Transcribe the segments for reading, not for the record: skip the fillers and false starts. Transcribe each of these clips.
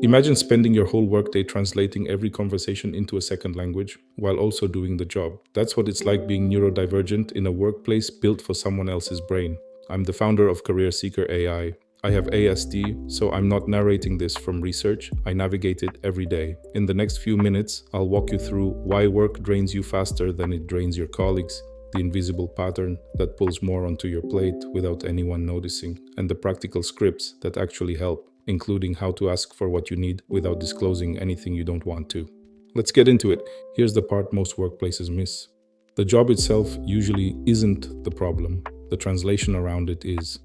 Imagine spending your whole workday translating every conversation into a second language while also doing the job. That's what it's like being neurodivergent in a workplace built for someone else's brain. I'm the founder of CareerSeeker AI. I have ASD, so I'm not narrating this from research. I navigate it every day. In the next few minutes, I'll walk you through why work drains you faster than it drains your colleagues, the invisible pattern that pulls more onto your plate without anyone noticing, and the practical scripts that actually help, including how to ask for what you need without disclosing anything you don't want to. Let's get into it. Here's the part most workplaces miss. The job itself usually isn't the problem. The translation around it is.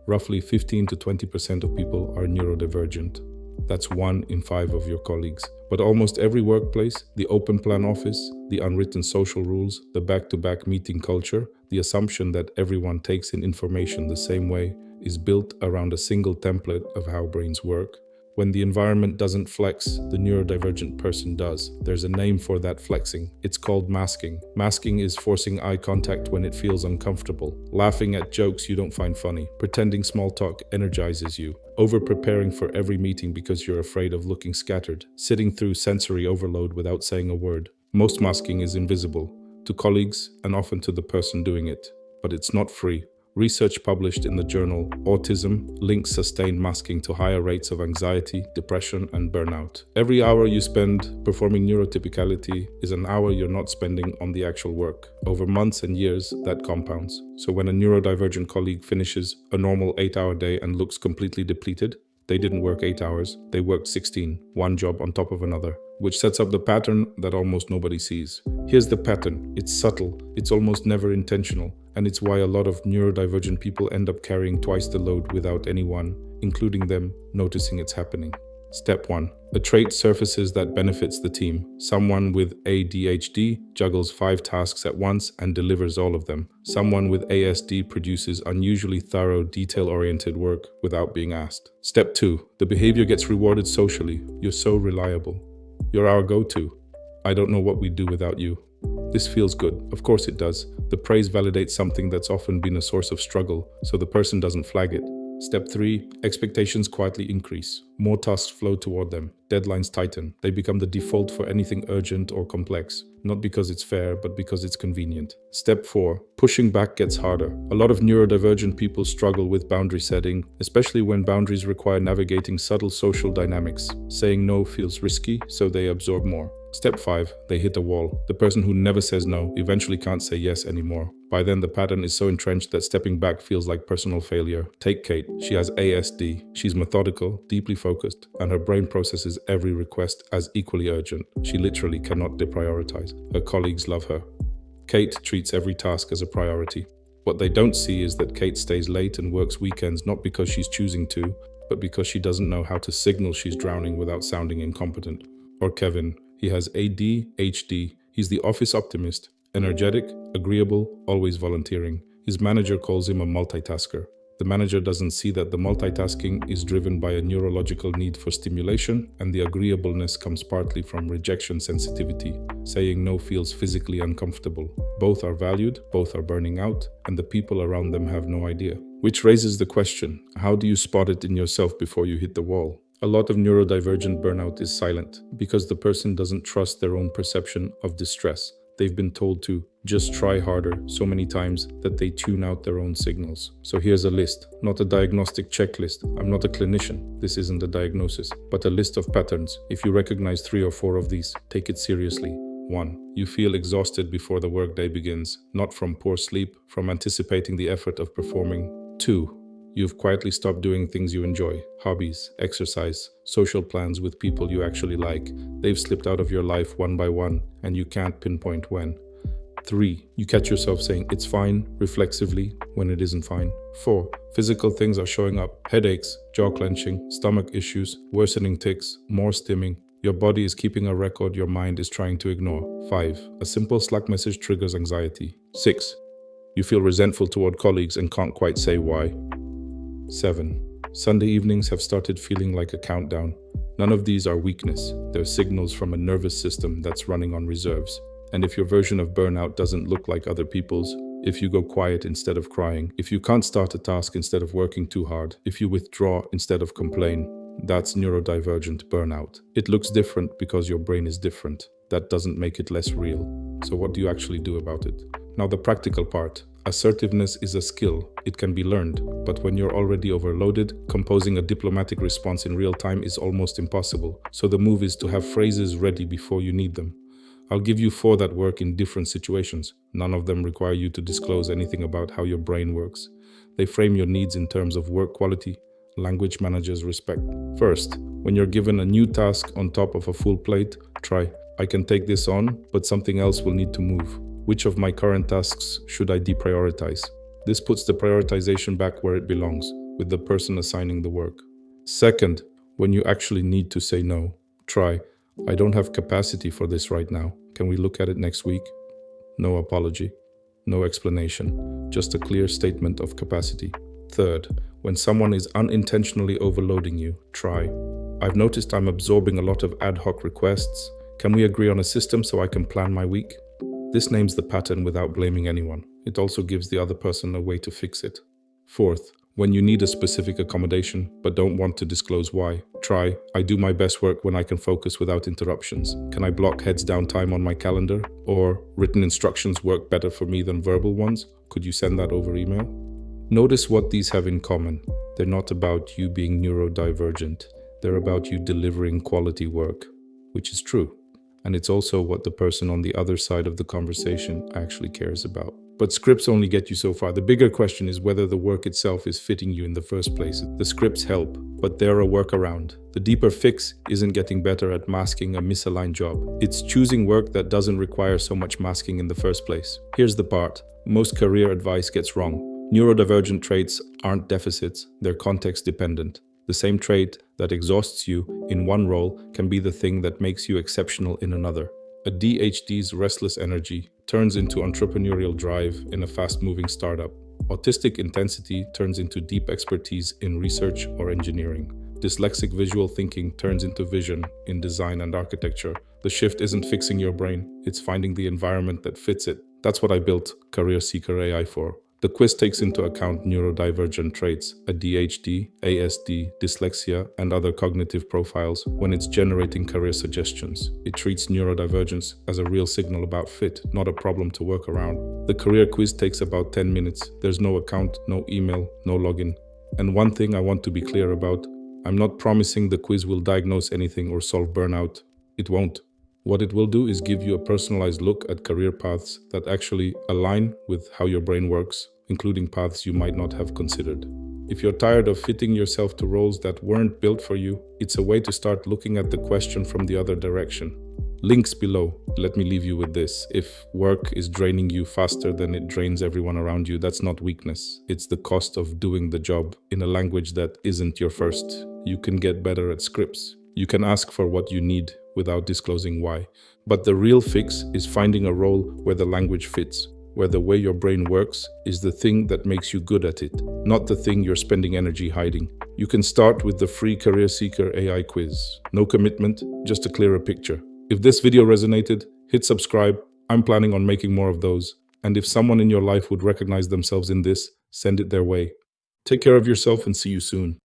Roughly 15 to 20% of people are neurodivergent. That's 1 in 5 of your colleagues. But almost every workplace, the open plan office, the unwritten social rules, the back-to-back meeting culture, the assumption that everyone takes in information the same way, is built around a single template of how brains work. When the environment doesn't flex, the neurodivergent person does. There's a name for that flexing. It's called masking. Masking is forcing eye contact when it feels uncomfortable, laughing at jokes you don't find funny, pretending small talk energizes you, over-preparing for every meeting because you're afraid of looking scattered, sitting through sensory overload without saying a word. Most masking is invisible, to colleagues and often to the person doing it, but it's not free. Research published in the journal Autism links sustained masking to higher rates of anxiety, depression, and burnout. Every hour you spend performing neurotypicality is an hour you're not spending on the actual work. Over months and years, that compounds. So when a neurodivergent colleague finishes a normal 8-hour day and looks completely depleted, they didn't work 8 hours, they worked 16, one job on top of another, which sets up the pattern that almost nobody sees. Here's the pattern. It's subtle, it's almost never intentional, and it's why a lot of neurodivergent people end up carrying twice the load without anyone, including them, noticing it's happening. Step 1. A trait surfaces that benefits the team. Someone with ADHD juggles 5 tasks at once and delivers all of them. Someone with ASD produces unusually thorough, detail-oriented work without being asked. Step 2. The behavior gets rewarded socially. You're so reliable. You're our go-to. I don't know what we'd do without you. This feels good. Of course it does. The praise validates something that's often been a source of struggle, so the person doesn't flag it. Step 3. Expectations quietly increase. More tasks flow toward them. Deadlines tighten. They become the default for anything urgent or complex. Not because it's fair, but because it's convenient. Step 4. Pushing back gets harder. A lot of neurodivergent people struggle with boundary setting, especially when boundaries require navigating subtle social dynamics. Saying no feels risky, so they absorb more. Step 5. They hit a wall. The person who never says no eventually can't say yes anymore. By then, the pattern is so entrenched that stepping back feels like personal failure. Take Kate. She has ASD. She's methodical, deeply focused, and her brain processes every request as equally urgent. She literally cannot deprioritize. Her colleagues love her. Kate treats every task as a priority. What they don't see is that Kate stays late and works weekends not because she's choosing to, but because she doesn't know how to signal she's drowning without sounding incompetent. Or Kevin. He has ADHD. He's the office optimist, energetic, agreeable, always volunteering. His manager calls him a multitasker. The manager doesn't see that the multitasking is driven by a neurological need for stimulation, and the agreeableness comes partly from rejection sensitivity. Saying no feels physically uncomfortable. Both are valued, both are burning out, and the people around them have no idea. Which raises the question, how do you spot it in yourself before you hit the wall? A lot of neurodivergent burnout is silent because the person doesn't trust their own perception of distress. They've been told to just try harder so many times that they tune out their own signals. So here's a list, not a diagnostic checklist. I'm not a clinician. This isn't a diagnosis, but a list of patterns. If you recognize 3 or 4 of these, take it seriously. 1. You feel exhausted before the workday begins, not from poor sleep, from anticipating the effort of performing. 2. You've quietly stopped doing things you enjoy, hobbies, exercise, social plans with people you actually like. They've slipped out of your life one by one, and you can't pinpoint when. 3. You catch yourself saying it's fine reflexively when it isn't fine. 4. Physical things are showing up. Headaches, jaw clenching, stomach issues, worsening tics, more stimming. Your body is keeping a record your mind is trying to ignore. 5. A simple Slack message triggers anxiety. 6. You feel resentful toward colleagues and can't quite say why. 7. Sunday evenings have started feeling like a countdown. None of these are weakness. They're signals from a nervous system that's running on reserves. And if your version of burnout doesn't look like other people's, if you go quiet instead of crying, if you can't start a task instead of working too hard, if you withdraw instead of complain, That's neurodivergent burnout. It looks different because your brain is different. That doesn't make it less real. So what do you actually do about it? Now, the practical part. Assertiveness is a skill. It can be learned, but when you're already overloaded, composing a diplomatic response in real time is almost impossible. So the move is to have phrases ready before you need them. I'll give you 4 that work in different situations. None of them require you to disclose anything about how your brain works. They frame your needs in terms of work quality. Language managers respect. First, when you're given a new task on top of a full plate, try, I can take this on, but something else will need to move. Which of my current tasks should I deprioritize? This puts the prioritization back where it belongs, with the person assigning the work. Second, when you actually need to say no, try, I don't have capacity for this right now. Can we look at it next week? No apology, no explanation, just a clear statement of capacity. Third, when someone is unintentionally overloading you, try, I've noticed I'm absorbing a lot of ad hoc requests. Can we agree on a system so I can plan my week? This names the pattern without blaming anyone. It also gives the other person a way to fix it. Fourth, when you need a specific accommodation but don't want to disclose why, try, I do my best work when I can focus without interruptions. Can I block heads down time on my calendar? Or written instructions work better for me than verbal ones? Could you send that over email? Notice what these have in common. They're not about you being neurodivergent. They're about you delivering quality work, which is true. And it's also what the person on the other side of the conversation actually cares about. But scripts only get you so far. The bigger question is whether the work itself is fitting you in the first place. The scripts help, but they're a workaround. The deeper fix isn't getting better at masking a misaligned job. It's choosing work that doesn't require so much masking in the first place. Here's the part. Most career advice gets wrong. Neurodivergent traits aren't deficits, they're context dependent. The same trait that exhausts you in one role can be the thing that makes you exceptional in another. ADHD's restless energy turns into entrepreneurial drive in a fast-moving startup. Autistic intensity turns into deep expertise in research or engineering. Dyslexic visual thinking turns into vision in design and architecture. The shift isn't fixing your brain, it's finding the environment that fits it. That's what I built CareerSeeker AI for. The quiz takes into account neurodivergent traits, ADHD, ASD, dyslexia, and other cognitive profiles when it's generating career suggestions. It treats neurodivergence as a real signal about fit, not a problem to work around. The career quiz takes about 10 minutes. There's no account, no email, no login. And one thing I want to be clear about, I'm not promising the quiz will diagnose anything or solve burnout. It won't. What it will do is give you a personalized look at career paths that actually align with how your brain works, including paths you might not have considered. If you're tired of fitting yourself to roles that weren't built for you, it's a way to start looking at the question from the other direction. Links below. Let me leave you with this. If work is draining you faster than it drains everyone around you, that's not weakness. It's the cost of doing the job in a language that isn't your first. You can get better at scripts. You can ask for what you need without disclosing why. But the real fix is finding a role where the language fits, where the way your brain works is the thing that makes you good at it, not the thing you're spending energy hiding. You can start with the free CareerSeeker AI quiz. No commitment, just a clearer picture. If this video resonated, hit subscribe. I'm planning on making more of those. And if someone in your life would recognize themselves in this, send it their way. Take care of yourself and see you soon.